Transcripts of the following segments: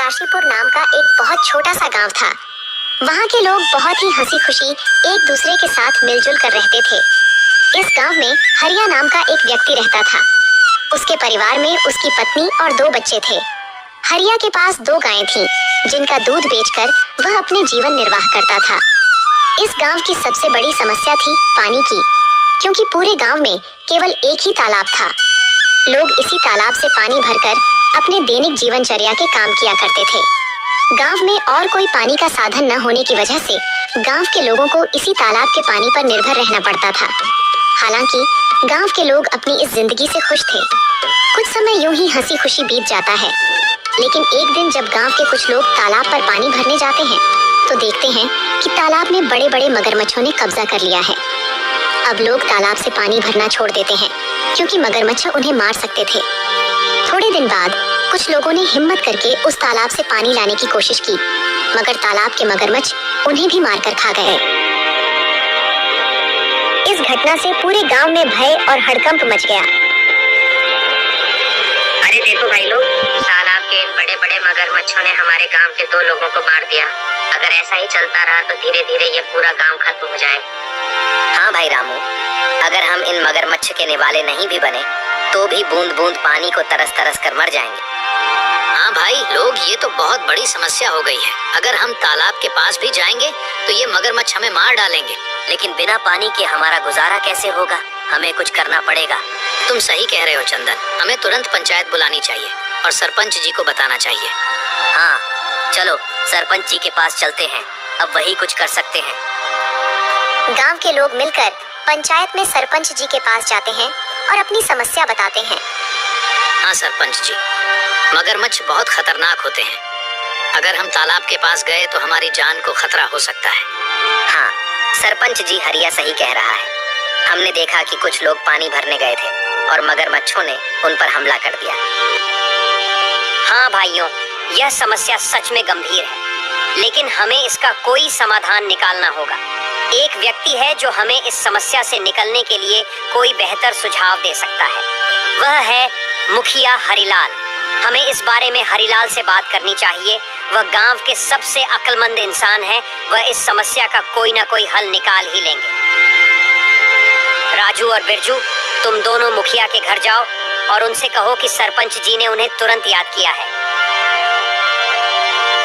काशीपुर नाम का एक बहुत छोटा सा गांव था। वहाँ के लोग बहुत ही हंसी खुशी एक दूसरे के साथ मिलजुल कर रहते थे। इस गांव में हरिया नाम का एक व्यक्ति रहता था। उसके परिवार में उसकी पत्नी और 2 बच्चे थे। हरिया के पास 2 गायें थीं, जिनका दूध बेचकर वह अपने जीवन निर्वाह करता था। इस गांव की सबसे बड़ी समस्या थी पानी की, क्योंकि पूरे गांव में केवल एक ही तालाब था। लोग इसी तालाब से पानी भरकर अपने दैनिक जीवनचर्या के काम किया करते थे। गांव में और कोई पानी का साधन न होने की वजह से गांव के लोगों को इसी तालाब के पानी पर निर्भर रहना पड़ता था। हालांकि गांव के लोग अपनी इस जिंदगी से खुश थे। कुछ समय यूं ही हंसी खुशी बीत जाता है, लेकिन एक दिन जब गांव के कुछ लोग तालाब पर पानी भरने जाते हैं तो देखते हैं कि तालाब में बड़े बड़े मगरमच्छों ने कब्जा कर लिया है। अब लोग तालाब से पानी भरना छोड़ देते हैं, क्योंकि मगरमच्छ उन्हें मार सकते थे। थोड़े दिन बाद कुछ लोगों ने हिम्मत करके उस तालाब से पानी लाने की कोशिश की, मगर तालाब के मगरमच्छ उन्हें भी मारकर खा गए। इस घटना से पूरे गांव में भय और हड़कंप मच गया। अरे देखो भाई लोग, तालाब के बड़े बड़े मगरमच्छों ने हमारे गांव के 2 लोगों को मार दिया। अगर ऐसा ही चलता रहा तो धीरे धीरे ये पूरा गांव खत्म हो जाएगा। हाँ भाई रामू, अगर हम इन मगरमच्छ के निवाले नहीं भी बने तो भी बूंद बूंद पानी को तरस तरस कर मर जाएंगे। हाँ भाई लोग, ये तो बहुत बड़ी समस्या हो गई है। अगर हम तालाब के पास भी जाएंगे तो ये मगरमच्छ हमें मार डालेंगे। लेकिन बिना पानी के हमारा गुजारा कैसे होगा? हमें कुछ करना पड़ेगा। तुम सही कह रहे हो चंदन, हमें तुरंत पंचायत बुलानी चाहिए और सरपंच जी को बताना चाहिए। हाँ चलो सरपंच जी के पास चलते हैं, अब वही कुछ कर सकते हैं। गांव के लोग मिलकर पंचायत में सरपंच जी के पास जाते हैं और अपनी समस्या बताते हैं। हाँ सरपंच जी, मगरमच्छ बहुत खतरनाक होते हैं। अगर हम तालाब के पास गए तो हमारी जान को खतरा हो सकता है। हाँ सरपंच जी, हरिया सही कह रहा है। हमने देखा कि कुछ लोग पानी भरने गए थे और मगरमच्छों ने उन पर हमला कर दिया। हाँ भाइयों, यह समस्या सच में गंभीर है, लेकिन हमें इसका कोई समाधान निकालना होगा। एक व्यक्ति है जो हमें इस समस्या से निकलने के लिए कोई बेहतर सुझाव दे सकता है। वह है मुखिया हरिलाल। हमें इस बारे में हरिलाल से बात करनी चाहिए। वह गांव के सबसे अक्लमंद इंसान है। वह इस समस्या का कोई ना कोई हल निकाल ही लेंगे। राजू और बिरजू, तुम दोनों मुखिया के घर जाओ और उनसे कहो कि सरपंच जी ने उन्हें तुरंत याद किया है।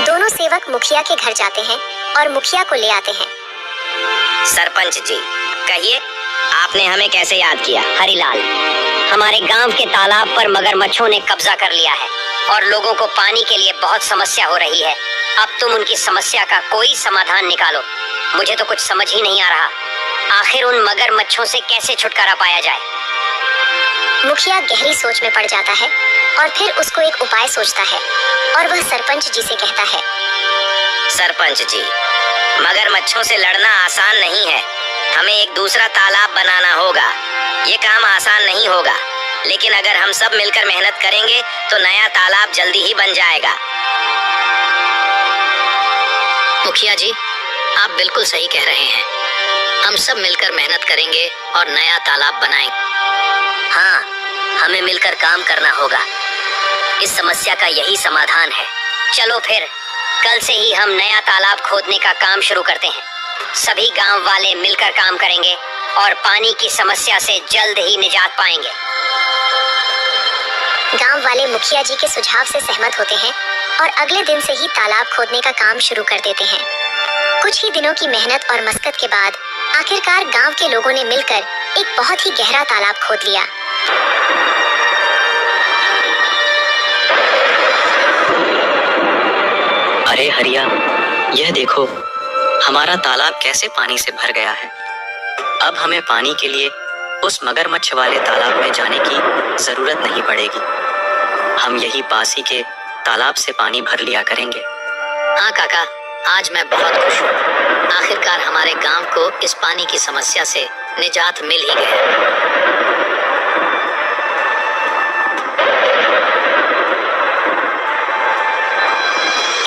दोनों सेवक मुखिया के घर जाते हैं और मुखिया को ले आते हैं। सरपंच जी, कहिए आपने हमें कैसे याद किया? हरिलाल, हमारे गांव के तालाब पर मगरमच्छों ने कब्जा कर लिया है और लोगों को पानी के लिए बहुत समस्या हो रही है। अब तुम उनकी समस्या का कोई समाधान निकालो। मुझे तो कुछ समझ ही नहीं आ रहा, आखिर उन मगरमच्छों से कैसे छुटकारा पाया जाए। मुखिया गहरी सोच में पड़ जाता है और फिर उसको एक उपाय सोचता है और वह सरपंच जी से कहता है। सरपंच जी, मगरमच्छों से लड़ना आसान नहीं है। हमें एक दूसरा तालाब बनाना होगा। ये काम आसान नहीं होगा, लेकिन अगर हम सब मिलकर मेहनत करेंगे तो नया तालाब जल्दी ही बन जाएगा। मुखिया जी, आप बिल्कुल सही कह रहे हैं। हम सब मिलकर मेहनत करेंगे और नया तालाब बनाएंगे। हाँ, हमें मिलकर काम करना होगा। इस समस्या का यही समाधान है। चलो फिर कल से ही हम नया तालाब खोदने का काम शुरू करते हैं। सभी गांव वाले मिलकर काम करेंगे और पानी की समस्या से जल्द ही निजात पाएंगे। गांव वाले मुखिया जी के सुझाव से सहमत होते हैं और अगले दिन से ही तालाब खोदने का काम शुरू कर देते हैं। कुछ ही दिनों की मेहनत और मशक्कत के बाद आखिरकार गांव के लोगों ने मिलकर एक बहुत ही गहरा तालाब खोद लिया। अरे हरिया, यह देखो, हमारा तालाब कैसे पानी से भर गया है। अब हमें पानी के लिए उस मगरमच्छ वाले तालाब में जाने की जरूरत नहीं पड़ेगी। हम यही पास ही के तालाब से पानी भर लिया करेंगे। हाँ काका, आज मैं बहुत खुश हूँ। आखिरकार हमारे गांव को इस पानी की समस्या से निजात मिल ही गया।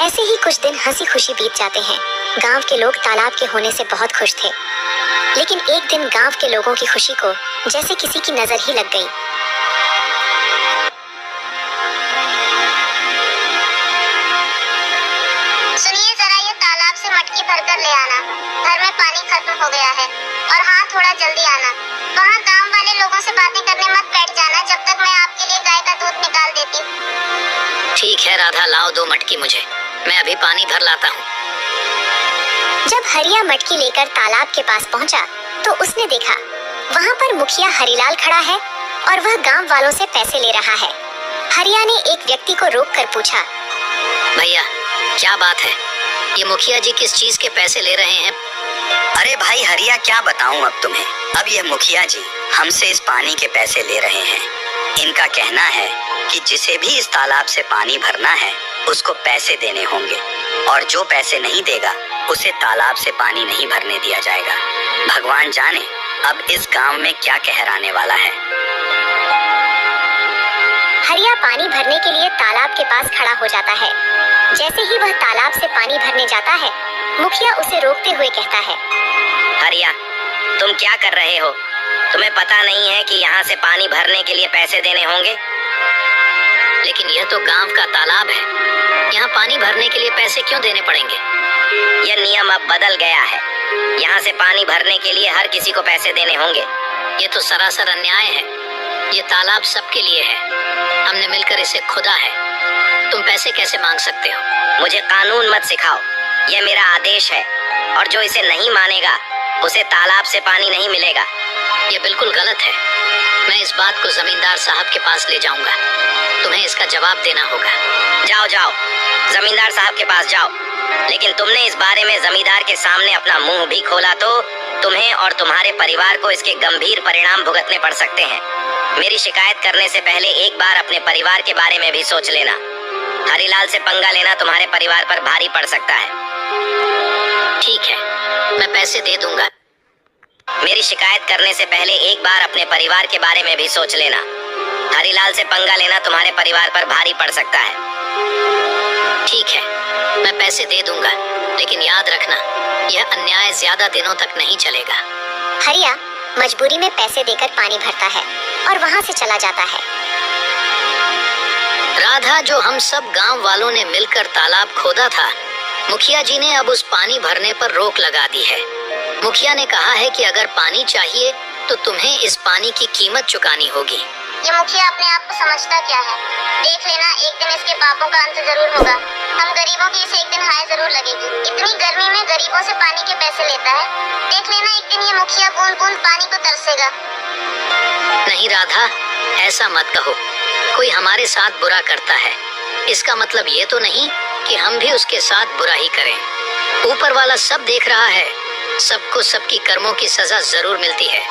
ऐसे ही कुछ दिन हंसी खुशी बीत जाते हैं। गांव के लोग तालाब के होने से बहुत खुश थे, लेकिन एक दिन गांव के लोगों की खुशी को जैसे किसी की नजर ही लग गई। हो गया है। और हाँ, थोड़ा जल्दी आना। वहाँ गांव वाले लोगों से बातें करने मत बैठ जाना जब तक मैं आपके लिए गाय का दूध निकाल देती हूँ। ठीक है राधा, लाओ 2 मटकी मुझे, मैं अभी पानी भर लाता हूँ। जब हरिया मटकी लेकर तालाब के पास पहुंचा तो उसने देखा वहाँ पर मुखिया हरिलाल खड़ा है और वह गांव वालों से पैसे ले रहा है। हरिया ने एक व्यक्ति को रोककर पूछा, भैया क्या बात है, ये मुखिया जी किस चीज के पैसे ले रहे हैं? अरे भाई हरिया, क्या बताऊं अब तुम्हें। अब ये मुखिया जी हमसे इस पानी के पैसे ले रहे हैं। इनका कहना है कि जिसे भी इस तालाब से पानी भरना है उसको पैसे देने होंगे, और जो पैसे नहीं देगा उसे तालाब से पानी नहीं भरने दिया जाएगा। भगवान जाने अब इस गांव में क्या कहर आने वाला है। हरिया पानी भरने के लिए तालाब के पास खड़ा हो जाता है। जैसे ही वह तालाब से पानी भरने जाता है, मुखिया उसे रोकते हुए कहता है, हरिया, तुम क्या कर रहे हो? तुम्हें पता नहीं है कि यहाँ से पानी भरने के लिए पैसे देने होंगे? लेकिन यह तो गांव का तालाब है, यहाँ पानी भरने के लिए पैसे क्यों देने पड़ेंगे? यह नियम अब बदल गया है। यहाँ से पानी भरने के लिए हर किसी को पैसे देने होंगे। ये तो सरासर अन्याय है। ये तालाब सबके लिए है, हमने मिलकर इसे खोदा है। तुम पैसे कैसे मांग सकते हो? मुझे कानून मत सिखाओ, यह मेरा आदेश है, और जो इसे नहीं मानेगा उसे तालाब से पानी नहीं मिलेगा। ये बिल्कुल गलत है। मैं इस बात को जमींदार साहब के पास ले जाऊंगा, तुम्हें इसका जवाब देना होगा। जाओ जाओ, जमींदार साहब के पास जाओ, लेकिन तुमने इस बारे में जमींदार के सामने अपना मुंह भी खोला तो तुम्हें और तुम्हारे परिवार को इसके गंभीर परिणाम भुगतने पड़ सकते हैं। मेरी शिकायत करने से पहले एक बार अपने परिवार के बारे में भी सोच लेना। हरिलाल से पंगा लेना तुम्हारे परिवार पर भारी पड़ सकता है। ठीक है, मैं पैसे दे दूंगा। मेरी शिकायत करने से पहले एक बार अपने परिवार के बारे में भी सोच लेना। हरिलाल से पंगा लेना तुम्हारे परिवार पर भारी पड़ सकता है। ठीक है, मैं पैसे दे दूंगा, लेकिन याद रखना यह अन्याय ज्यादा दिनों तक नहीं चलेगा। हरिया मजबूरी में पैसे देकर पानी भरता है और वहाँ से चला जाता है। राधा, जो हम सब गांव वालों ने मिलकर तालाब खोदा था, मुखिया जी ने अब उस पानी भरने पर रोक लगा दी है। मुखिया ने कहा है कि अगर पानी चाहिए तो तुम्हें इस पानी की कीमत चुकानी होगी। ये मुखिया अपने आप को समझता क्या है? देख लेना, एक दिन इसके पापों का अंत जरूर होगा। हम गरीबों की इसे एक दिन हाय जरूर लगेगी। इतनी गर्मी में गरीबों से पानी के पैसे लेता है। देख लेना, एक दिन ये मुखिया बूंद बूंद पानी को तरसेगा। नहीं राधा, ऐसा मत कहो। कोई हमारे साथ बुरा करता है, इसका मतलब ये तो नहीं कि हम भी उसके साथ बुरा ही करें। ऊपर वाला सब देख रहा है, सबको सबकी कर्मों की सजा जरूर मिलती है।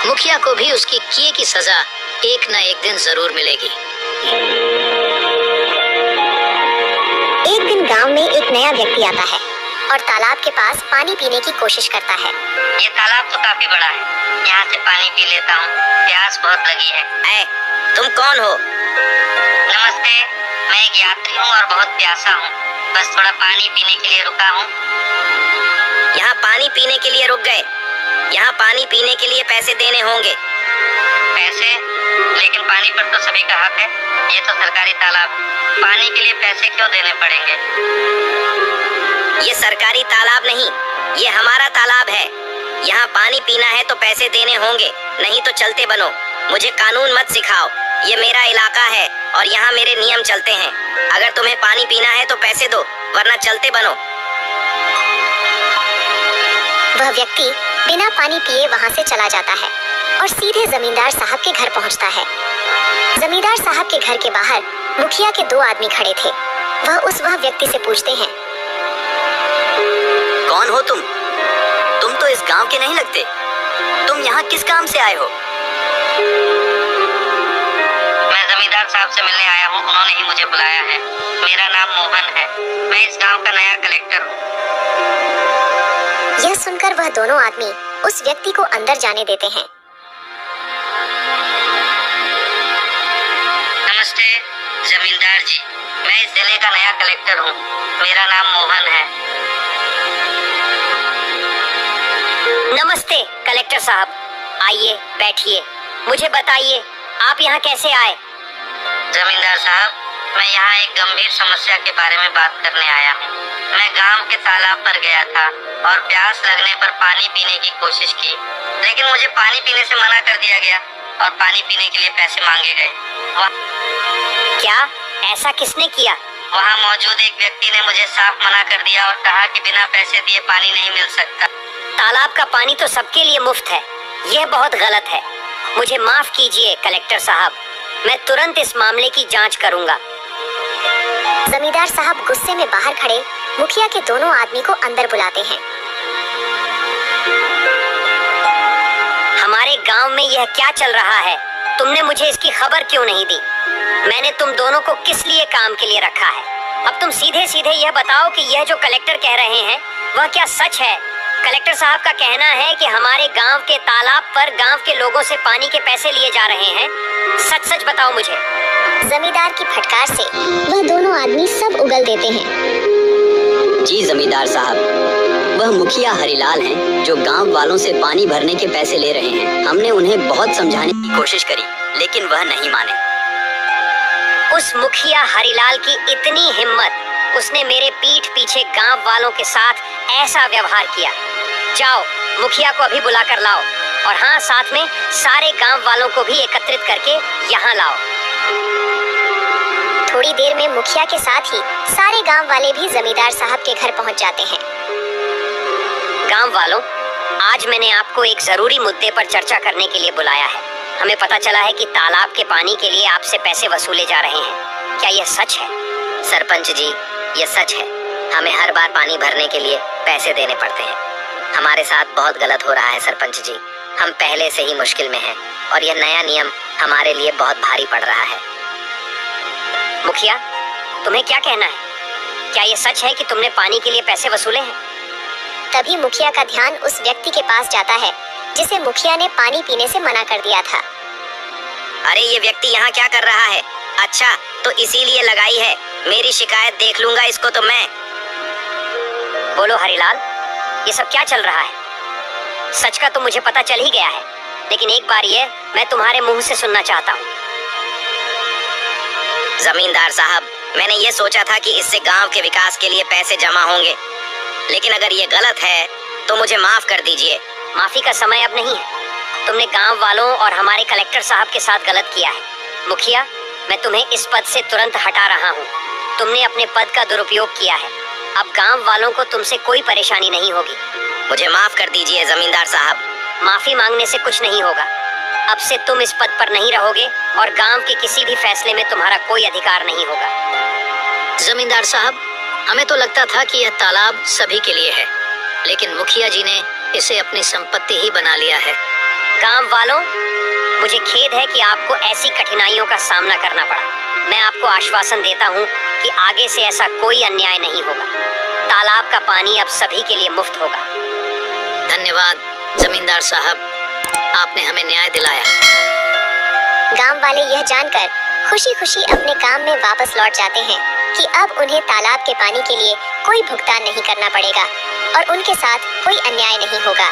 मुखिया को भी उसकी किए की सजा एक न एक दिन जरूर मिलेगी। एक दिन गांव में एक नया व्यक्ति आता है और तालाब के पास पानी पीने की कोशिश करता है। ये तालाब तो काफी बड़ा है, यहाँ से पानी पी लेता हूँ, प्यास बहुत लगी है। तुम कौन हो? नमस्ते, मैं एक यात्री हूँ और बहुत प्यासा हूँ। बस थोड़ा पानी पीने के लिए रुका हूँ। यहाँ पानी पीने के लिए रुक गए? यहाँ पानी पीने के लिए पैसे देने होंगे। पैसे? लेकिन पानी पर तो सभी का हक है। ये तो सरकारी तालाब, पानी के लिए पैसे क्यों देने पड़ेंगे? ये सरकारी तालाब नहीं, ये हमारा तालाब है। यहाँ पानी पीना है तो पैसे देने होंगे, नहीं तो चलते बनो। मुझे कानून मत सिखाओ, ये मेरा इलाका है और यहाँ मेरे नियम चलते हैं। अगर तुम्हें पानी पीना है तो पैसे दो, वरना चलते बनो। वह व्यक्ति बिना पानी पिए वहाँ से चला जाता है और सीधे जमींदार साहब के घर पहुँचता है। जमींदार साहब के घर के बाहर मुखिया के 2 आदमी खड़े थे। वह व्यक्ति से पूछते हैं, कौन हो तुम? तुम तो इस गांव के नहीं लगते। तुम यहाँ किस काम से आए हो? मैं जमींदार साहब से मिलने आया हूँ, उन्होंने ही मुझे बुलाया है। मेरा नाम मोहन है, मैं इस गांव का नया कलेक्टर हूँ। यह सुनकर वह दोनों आदमी उस व्यक्ति को अंदर जाने देते हैं। नमस्ते जमींदार जी, मैं इस जिले का नया कलेक्टर हूँ। मेरा नाम मोहन है। नमस्ते कलेक्टर साहब, आइए बैठिए। मुझे बताइए आप यहाँ कैसे आए? जमींदार साहब, मैं यहाँ एक गंभीर समस्या के बारे में बात करने आया हूँ। मैं गांव के तालाब पर गया था और प्यास लगने पर पानी पीने की कोशिश की, लेकिन मुझे पानी पीने से मना कर दिया गया और पानी पीने के लिए पैसे मांगे गए। क्या ऐसा किसने किया? वहाँ मौजूद एक व्यक्ति ने मुझे साफ मना कर दिया और कहा कि बिना पैसे दिए पानी नहीं मिल सकता। तालाब का पानी तो सबके लिए मुफ्त है, यह बहुत गलत है। मुझे माफ कीजिए कलेक्टर साहब, मैं तुरंत इस मामले की जांच करूंगा। जमींदार साहब गुस्से में बाहर खड़े मुखिया के दोनों आदमी को अंदर बुलाते हैं। हमारे गांव में यह क्या चल रहा है? तुमने मुझे इसकी खबर क्यों नहीं दी? मैंने तुम दोनों को किस लिए काम के लिए रखा है? अब तुम सीधे सीधे यह बताओ कि यह जो कलेक्टर कह रहे हैं वह क्या सच है? कलेक्टर साहब का कहना है कि हमारे गांव के तालाब पर गांव के लोगों से पानी के पैसे लिए जा रहे हैं। सच सच बताओ मुझे। जमींदार की फटकार से वह दोनों आदमी सब उगल देते हैं। जी जमींदार साहब, वह मुखिया हरिलाल हैं जो गांव वालों से पानी भरने के पैसे ले रहे हैं। हमने उन्हें बहुत समझाने की कोशिश करी, लेकिन वह नहीं माने। उस मुखिया हरिलाल की इतनी हिम्मत, उसने मेरे पीठ पीछे गांव वालों के साथ ऐसा व्यवहार किया। जाओ मुखिया को अभी बुला कर लाओ, और हाँ, साथ में सारे गांव वालों को भी एकत्रित करके यहाँ लाओ। थोड़ी देर में मुखिया के साथ ही सारे गांव वाले भी जमींदार साहब के घर पहुंच जाते हैं। गांव वालों, आज मैंने आपको एक जरूरी मुद्दे पर चर्चा करने के लिए बुलाया है। हमें पता चला है कि तालाब के पानी के लिए आपसे पैसे वसूले जा रहे हैं। क्या यह सच है? सरपंच जी, ये सच है। हमें हर बार पानी भरने के लिए पैसे देने पड़ते हैं। हमारे साथ बहुत गलत हो रहा है सरपंच जी। हम पहले से ही मुश्किल में हैं और यह नया नियम हमारे लिए बहुत भारी पड़ रहा है। मुखिया, तुम्हें क्या कहना है? क्या यह सच है कि तुमने पानी के लिए पैसे वसूले हैं? तभी मुखिया का ध्यान उस व्यक्ति के पास जाता है जिसे मुखिया ने पानी पीने से मना कर दिया था। अरे ये व्यक्ति यहाँ क्या कर रहा है? अच्छा, तो इसीलिए लगाई है। मेरी शिकायत देख लूंगा इसको तो मैं। बोलो हरिलाल, ये सब क्या चल रहा है? सच का तो मुझे पता चल ही गया है, लेकिन एक बार ये मैं तुम्हारे मुंह से सुनना चाहता हूँ। जमींदार साहब, मैंने ये सोचा था कि इससे गांव के विकास के लिए पैसे जमा होंगे, लेकिन अगर ये गलत है तो मुझे माफ कर दीजिए। माफी का समय अब नहीं है। तुमने गांव वालों और हमारे कलेक्टर साहब के साथ गलत किया है। मुखिया, मैं तुम्हें इस पद से तुरंत हटा रहा हूँ। तुमने अपने पद का दुरुपयोग किया है। अब गांव वालों को तुमसे कोई परेशानी नहीं होगी। मुझे माफ कर दीजिए जमींदार साहब। माफी मांगने से कुछ नहीं होगा। अब से तुम इस पद पर नहीं रहोगे और गांव के किसी भी फैसले में तुम्हारा कोई अधिकार नहीं होगा। जमींदार साहब, हमें तो लगता था कि यह तालाब सभी के लिए है, लेकिन मुखिया जी ने इसे अपनी संपत्ति ही बना लिया है। गांव वालों, मुझे खेद है कि आपको ऐसी कठिनाइयों का सामना करना पड़ा। मैं आपको आश्वासन देता हूँ कि आगे से ऐसा कोई अन्याय नहीं होगा। तालाब का पानी अब सभी के लिए मुफ्त होगा। धन्यवाद जमींदार साहब, आपने हमें न्याय दिलाया। गांव वाले यह जानकर खुशी खुशी अपने काम में वापस लौट जाते हैं कि अब उन्हें तालाब के पानी के लिए कोई भुगतान नहीं करना पड़ेगा और उनके साथ कोई अन्याय नहीं होगा।